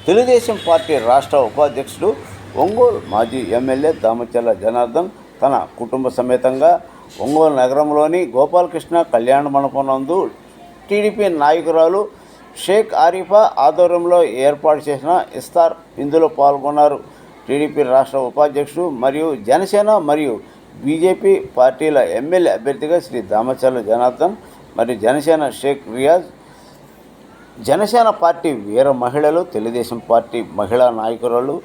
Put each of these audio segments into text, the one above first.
Telugu Desam party రాష్ట్ర ఉపాధ్యక్షుడు ఒంగోలు మాజీ ఎమ్మెల్యే దామచర్ల జనార్దన్ తన కుటుంబ సమేతంగా ఒంగోలు నగరంలోని గోపాలకృష్ణ కళ్యాణ మండపం నందు టీడీపీ నాయకురాలు షేక్ ఆరిఫా ఆధ్వర్యంలో ఏర్పాటు చేసిన ఇఫ్తార్ విందులో పాల్గొన్నారు. టీడీపీ రాష్ట్ర ఉపాధ్యక్షుడు మరియు జనసేన మరియు బీజేపీ పార్టీల ఎమ్మెల్యే అభ్యర్థిగా శ్రీ దామచర్ల జనార్దన్ మరియు జనసేన షేక్ రియాజ్, జనసేన పార్టీ వీర మహిళలు, తెలుగుదేశం పార్టీ మహిళా నాయకురాలు,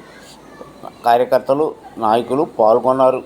కార్యకర్తలు, నాయకులు పాల్గొన్నారు.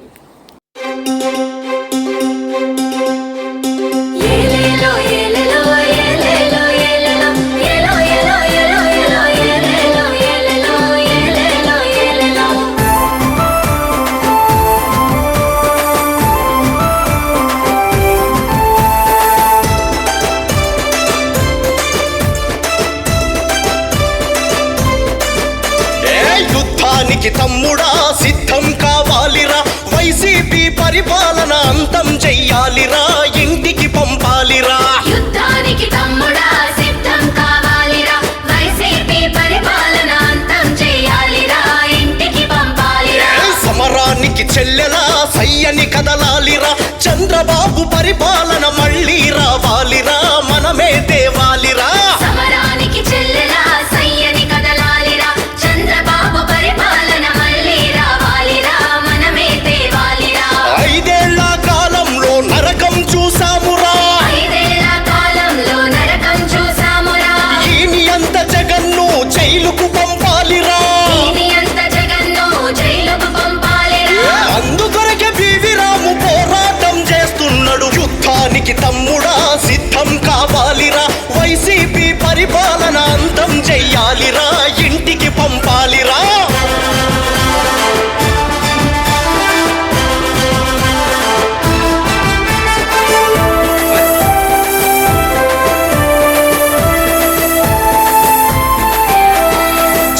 తమ్ముడా సిద్ధం కావాలిరా, వైసీపీ పరిపాలన అంతం చెయ్యాలిరా, ఇంటికి పంపాలిరా. యుద్ధానికి తమ్ముడా సిద్ధం కావాలిరా, వైసీపీ పరిపాలన అంతం చెయ్యాలిరా, ఇంటికి పంపాలిరా. సమరానికి చెల్లెలా సయ్యని కదలాలిరా, చంద్రబాబు పరిపాలన మళ్ళీ రావాలిరా, మనమే తేవాలిరా. సమరానికి చెల్లెలా సయ్యని కదలాలిరా, చంద్రబాబు పరిపాలన మళ్ళీ రావాలిరా, మనమే తేవాలిరా. 5 ఏళ్ల కాలంలో నరకం చూసామురా, 5 ఏళ్ల కాలంలో నరకం చూసామురా. ఈని అంత జగన్ను జైలుకు పంపాలిరా, ఈని అంత జగన్ను జైలుకు పంపాలిరా. అందుకొరకే బివి రాము పోరాటం చేస్తున్నాడు. యుద్ధానికి తమ్ముడా సిద్ధం కావాలిరా, వైసీపీ పరిపాలన అంతం చెయ్యాలిరా, ఇంటికి పంపాలిరా.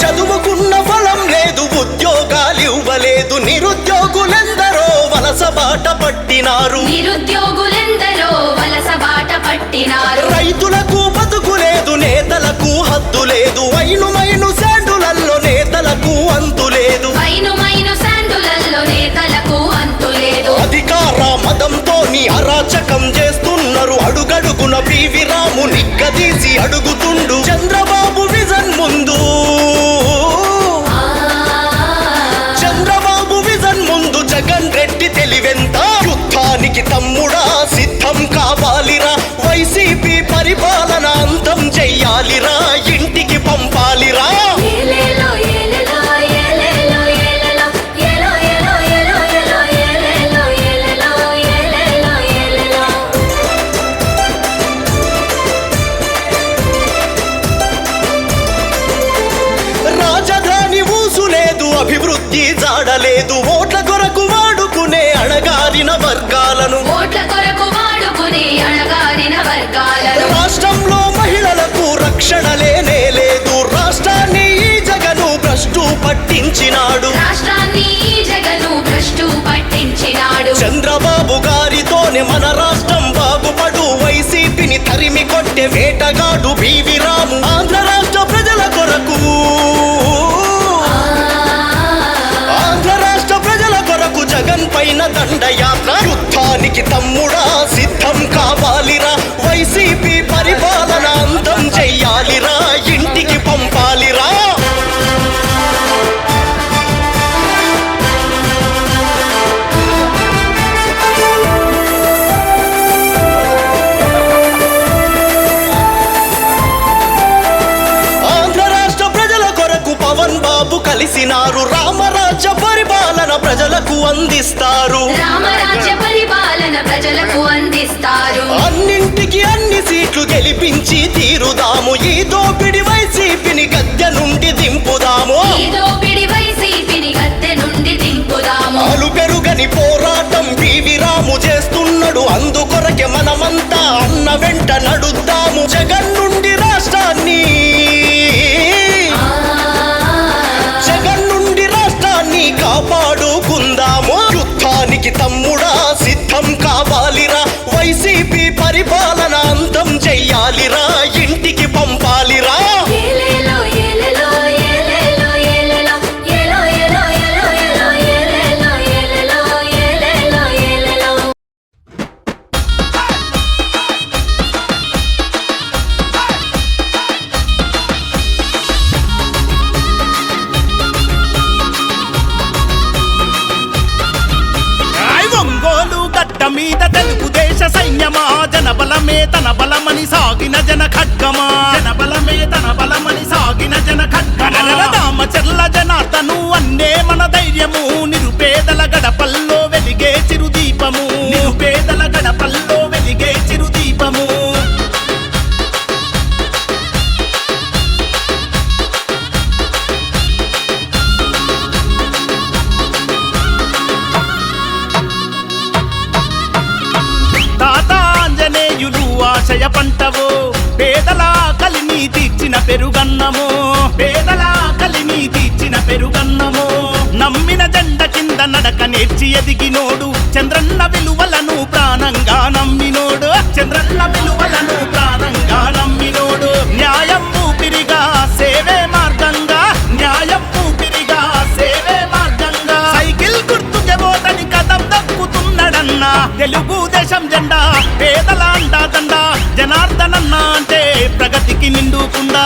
చదువుకున్న ఫలం లేదు, ఉద్యోగాలు ఇవ్వలేదు, నిరుద్యోగులెందరో వలస బాట పట్టినారు. నిరుద్యోగులెందరో వలస బాట పట్టినారు. రైతులకు బతుకు లేదు, నేతలకు హద్దు లేదు, వైను శాండులల్లో నేతలకు అంతు లేదు. వైను శాండులల్లో నేతలకు అంతు లేదు. అధికార మదంతో నీ అరాచకం చేస్తున్నారు, అడుగడుగున బివి రాము నిగ్గదీసి అడుగుతుండు. చంద్రబాబు విజన్ ముందు, చంద్రబాబు విజన్ ముందు జగన్ రెడ్డి తెలివెంత. యుద్ధానికి తమ్ముడా సిద్ధం కావాలిరా, వైసీపీ పరిపాలన అంతం చెయ్యాలిరా, ఇంటికి పంపాలిరా. ఏలేలో ఏలేలో ఏలేలో ఏలేలో ఏలో ఏలో ఏలో ఏలో ఏలేలో ఏలేలో ఏలేలో ఏలేలో. రాజధాని ఊసులేదు, అభివృద్ధి జాడలేదు, ఓట్ల కొరకు వాడుకునే అణగారిన వర్గాలను. ఓట్ల కొరకు వాడుకునే అణగారిన వర్గాలను. రాష్ట్రంలో మహిళలకు రక్షణ లేనే లేదు, రాష్ట్రాన్ని ఈ జగను భ్రష్టు పట్టించినాడు. రాష్ట్రాన్ని ఈ జగను భ్రష్టు పట్టించినాడు. చంద్రబాబు గారితోనే మన రాష్ట్రం బాగుపడు, వైసీపీని తరిమి కొట్టే వేటగాడు బివి రాము. ఆంధ్ర రాష్ట్ర ప్రజల కొరకు, ఆంధ్ర రాష్ట్ర ప్రజల కొరకు జగన్ పైన దండయాత్ర. యుద్ధానికి తమ్ముడా సిద్ధం కావాలిరా, వైసీపీ పరిపాలన అంతం చెయ్యాలిరా, ఇంటికి పంపాలిరా. ఆంధ్ర రాష్ట్ర ప్రజల కొరకు పవన్ బాబు కలిసినారు, రామరాజ్య పరిపాలన ప్రజలకు అందిస్తారు. రామరాజ్య పరిపాలన ప్రజలకు అందిస్తారు. అన్నింటికి అన్ని సీట్లు గెలిపించి తీరుదాము, ఈ దోపిడి వైసీపీని గద్దె నుండి దింపుదాము. ఈ దోపిడి వైసీపీని గద్దె నుండి దింపుదాము. అలు పెరుగని పోరాటం బివి రాము చేస్తున్నాడు, అందుకొరకే మనమంతా అన్న వెంట నడుద్దాము. జగన్ నుండి రాష్ట్రాన్ని, జగన్ నుండి రాష్ట్రాన్ని కాపాడుకుందాము. యుద్ధానికి తమ్ముడా సిద్ధం కావాలిరా, వైసీపీ పరిపాలన అంతం చెయ్యాలిరా, ఇంటికి పంపాలిరా. ఏలేలో ఏలేలో ఏలేలో జనబలమే తన బలమని సాగిన జన ఖడ్గమా జనబలమే తన బలమని సాగిన జన ఖడ్గమా రామచర్ల జనార్దను అన్నే మన ధైర్యము నిరుపేదల గడపల్లో వెలిగే చిరుదీపము నిరుపేదల గడపల్లో వెలిగే చిరుదీపము ఆశయ పంటవో పేదల కలిని తీర్చిన పెరుగన్నమో పేదల కలిని తీర్చిన పెరుగన్నమో నమ్మిన జెండ కింద నడక నేర్చి ఎదిగినోడు చంద్రన్న విలువలను ప్రాణంగా నమ్మినోడు చంద్రన్న విలువలను ప్రాణంగా నమ్మినోడు న్యాయం ఊపిరిగా సేవే మార్గంగా న్యాయం ఊపిరిగా సేవే మార్గంగా సైకిల్ గుర్తుకే ఓటని కదం దక్కుతున్నాడన్నా తెలుగుదేశం జెండా పేదల అండాదండా జనార్దనన్న అంటే ప్రగతికి నిండుకుండా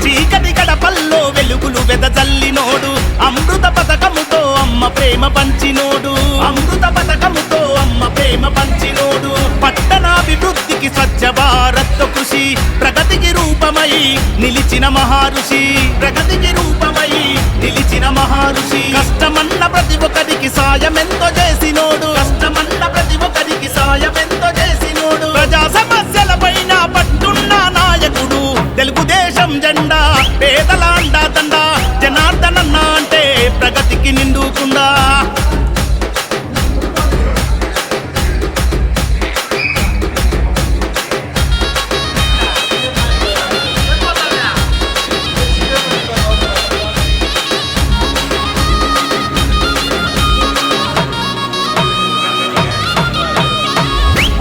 చీకటి గడపల్లో వెలుగులు వెదజల్లినోడు అమృత పథకముతో అమ్మ ప్రేమ పంచినోడు అమృత పథకముతో అమ్మ ప్రేమ పంచినోడు పట్టణాభివృద్ధికి స్వచ్ఛ భారత్ కృషి ప్రగతికి రూపమై నిలిచిన మహారుషి ప్రగతికి రూపమై నిలిచిన మహారుషి కష్టమన్న ప్రతి ఒక్కరికి సాయమెంతో చేసినోడు కష్టమన్న ప్రతి ఒక్కరికి సాయమెంతో చేసినోడు ప్రజా సమస్యల పైన పట్టున్న నాయకుడు తెలుగుదేశం జెండా పేదల అండాదండా జనార్దనన్న అంటే ప్రగతికి నిండుకుండా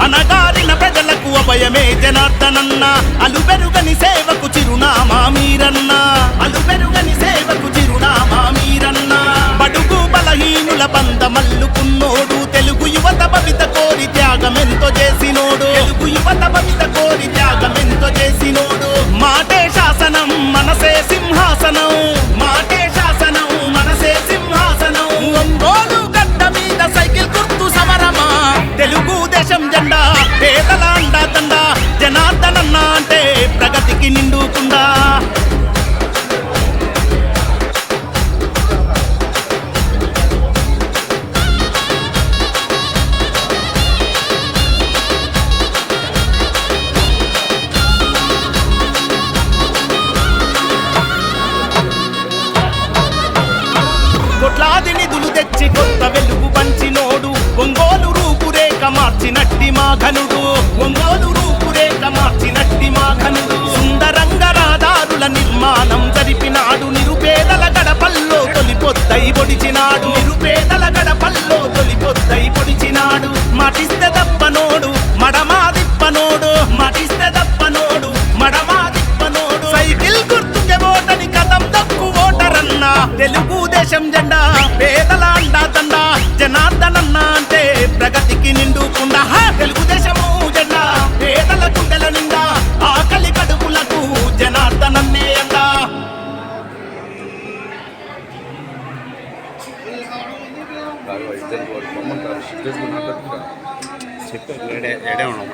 అనగారిన ప్రజలకు అభయమే జనార్దనన్న అలుబెరుగని సేవకు చిరునామా మీరన్న అలుబెరుగని సేవకు చిరునామా మీరన్న బడుగు బలహీనుల బంధమల్లుకున్నోడు తెలుగు యువత భవిత కోరి త్యాగమెంతో చేసినోడు తెలుగు యువత భవిత కోరి త్యాగమెంతో చేసినోడు మాటే శాసనం మనసే సింహాసనం మాటే శాసనం మనసే సింహాసనం ఒంగోలు గడ్డ మీద సైకిల్ గుర్తు సమరమా తెలుగుదేశం జెండా పేదల అండాదండా జనార్దనన్న అంటే ప్రగతికి నిండుకుండా కోట్లాది నిధులు తెచ్చి కొత్త వెలుగు పంచినోడు ఒంగోలు రూపురేఖ మార్చినట్టి మాఘనుడు ఒంగోలు రూపురేఖ మార్చినట్టి మాఘనుడు సుందరంగ రహదారుల నిర్మాణం జరిపినాడు నిరుపేదల గడపల్లో తొలిపొద్దై పొడిచినాడు నిరుపేదల గడపల్లో తొలిపొద్దై పొడిచినాడు మాటిస్తే దప్పనోడు మడమా దిప్పనోడు మాటిస్తే దప్పనోడు మడమా దిప్పనోడు సైకిల్ గుర్తుకే ఓటని కదం దక్కు ఓటరన్న తెలుగుదేశం జెండా పేదల అండాదండా జనార్దనన్న అంటే ప్రగతికి నిండుకుండా తెలుగుదేశము జెండా పేదల గుండెల నిండా ఆకలి కడుపులకు జనార్దనన్నే అండా ఎడే ఉన్నాం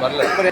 పర్లేదు.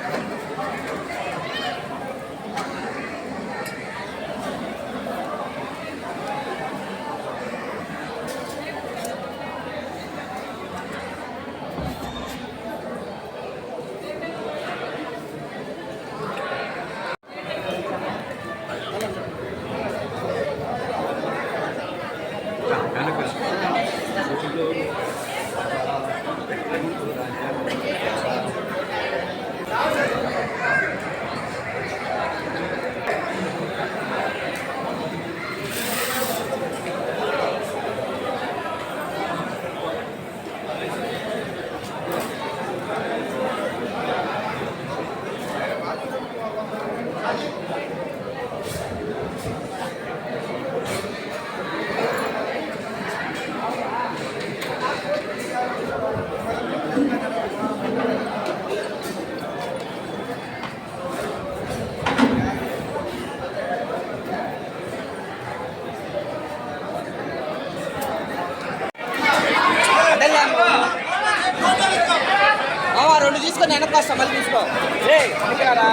రెండు తీసుకొని వెనక్కి వస్తా మళ్ళీ తీసుకో రా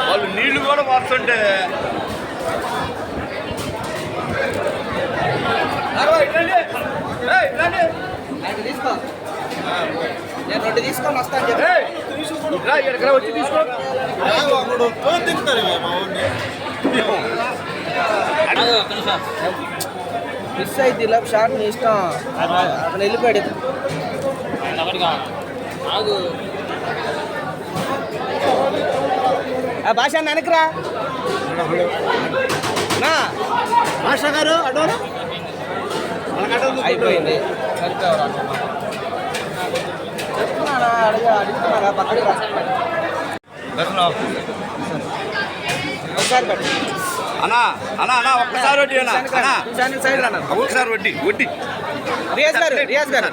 వాళ్ళు నీళ్లు కూడా మార్చుంటే తీసుకో నేను రెండు తీసుకొని వస్తాను చెప్పి వచ్చి తీసుకో మిస్ అయితే ఇలా షార్ట్ నీ ఇష్టం అక్కడ వెళ్ళిపోయాడు భాష వెనకరా భాష గారు అడవరా అయిపోయింది సరిపోయారు చెప్తున్నానా అడుగుతున్నారా పక్కకి ఒకసారి పెట్టు అన్నా అన్నా అన్నా ఒక్కసారి వడ్డీ అన్నా సైడ్ రా ఒకసారి వడ్డీ వడ్డీ రియాజ్ గారు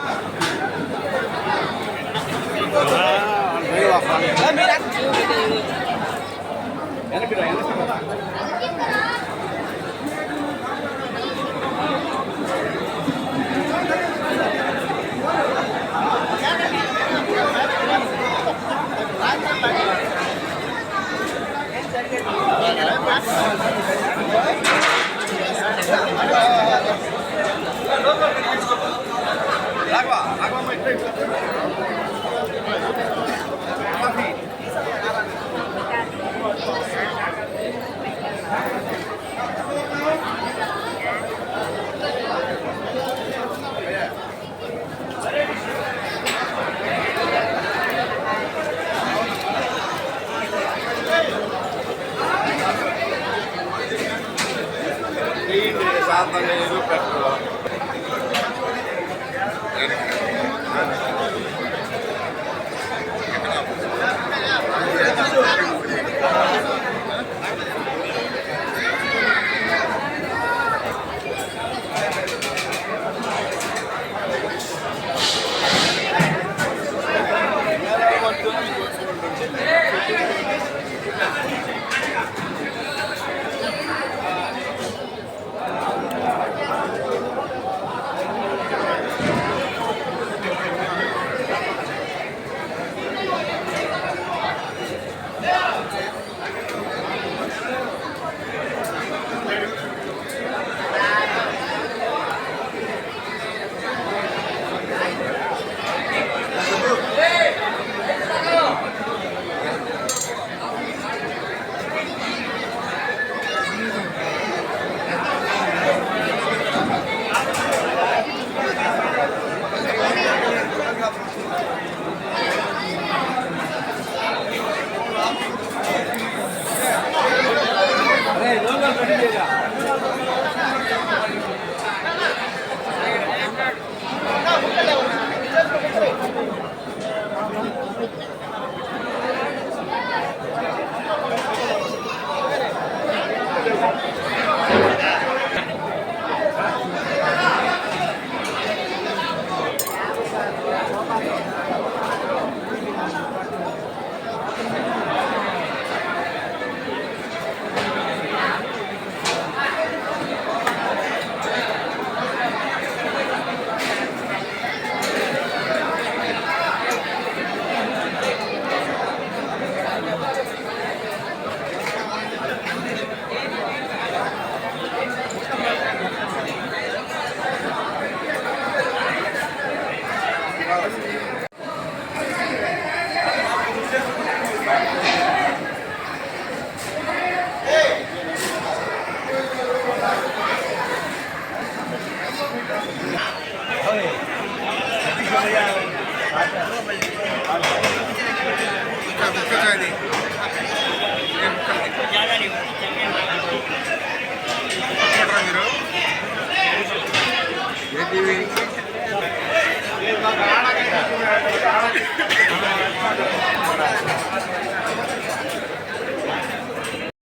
టీవీ